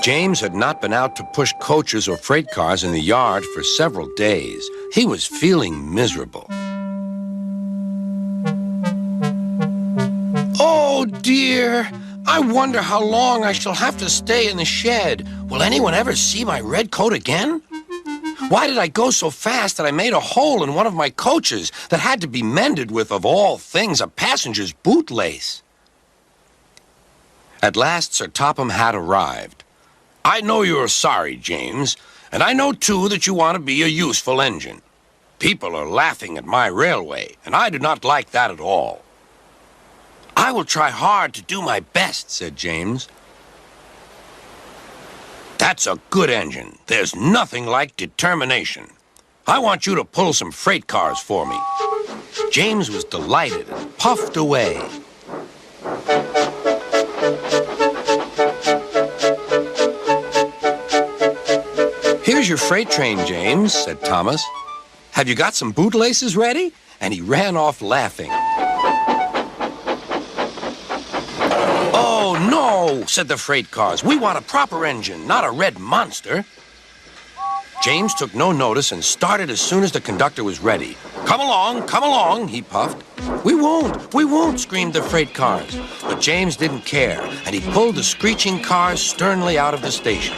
James had not been out to push coaches or freight cars in the yard for several days. He was feeling miserable. Oh, dear. I wonder how long I shall have to stay in the shed. Will anyone ever see my red coat again? Why did I go so fast that I made a hole in one of my coaches that had to be mended with, of all things, a passenger's bootlace? At last, Sir Topham had arrived. I know you're sorry, James, and I know, too, that you want to be a useful engine. People are laughing at my railway, and I do not like that at all. I will try hard to do my best, said James. That's a good engine. There's nothing like determination. I want you to pull some freight cars for me. James was delighted and puffed away. Here's your freight train, James, said Thomas. Have you got some bootlaces ready? And he ran off laughing. Oh, no, said the freight cars. We want a proper engine, not a red monster. James took no notice and started as soon as the conductor was ready. Come along, he puffed. We won't, screamed the freight cars. But James didn't care, and he pulled the screeching cars sternly out of the station.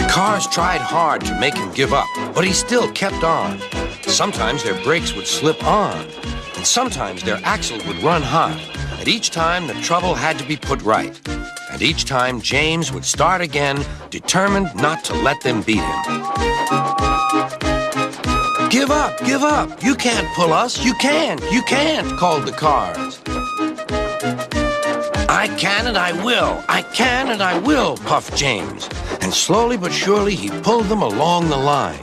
Cars tried hard to make him give up, but he still kept on. Sometimes their brakes would slip on, and sometimes their axles would run hot, and each time the trouble had to be put right. And each time James would start again, determined not to let them beat him. Give up, you can't pull us, you can't, called the cars. I can and I will, puffed James. And slowly but surely he pulled them along the line.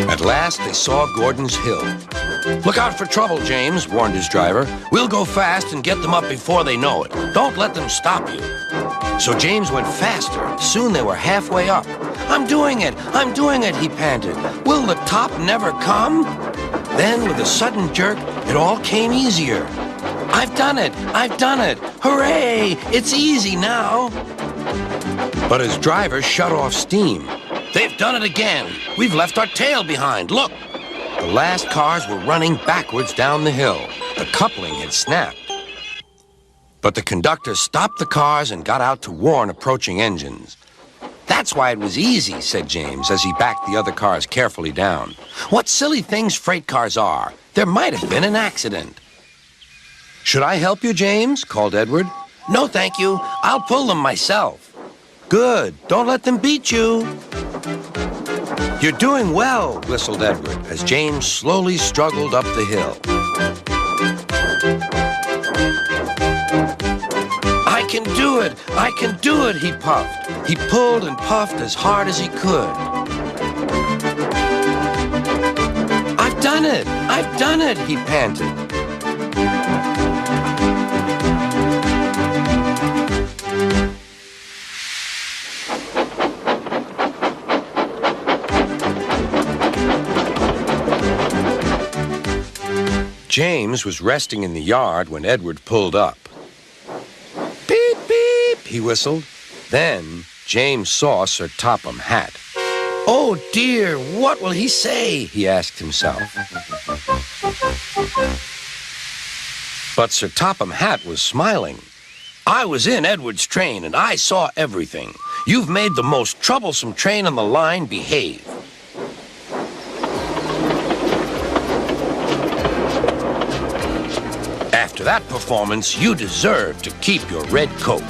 At last they saw Gordon's Hill. Look out for trouble, James, warned his driver. We'll go fast and get them up before they know it. Don't let them stop you. So James went faster. Soon they were halfway up. I'm doing it, he panted. Will the top never come? Then with a sudden jerk, it all came easier. I've done it! Hooray! It's easy now! But his driver shut off steam. They've done it again! We've left our tail behind, look! The last cars were running backwards down the hill. The coupling had snapped. But the conductor stopped the cars and got out to warn approaching engines. That's why it was easy, said James as he backed the other cars carefully down. What silly things freight cars are! There might have been an accident. Should I help you, James? Called Edward. No, thank you. I'll pull them myself. Good. Don't let them beat you. You're doing well, whistled Edward, as James slowly struggled up the hill. I can do it, he puffed. He pulled and puffed as hard as he could. I've done it, he panted. James was resting in the yard when Edward pulled up. Beep, beep, he whistled. Then James saw Sir Topham Hatt. Oh, dear, what will he say? He asked himself. But Sir Topham Hatt was smiling. I was in Edward's train, and I saw everything. You've made the most troublesome train on the line behave. After that performance, you deserve to keep your red coat.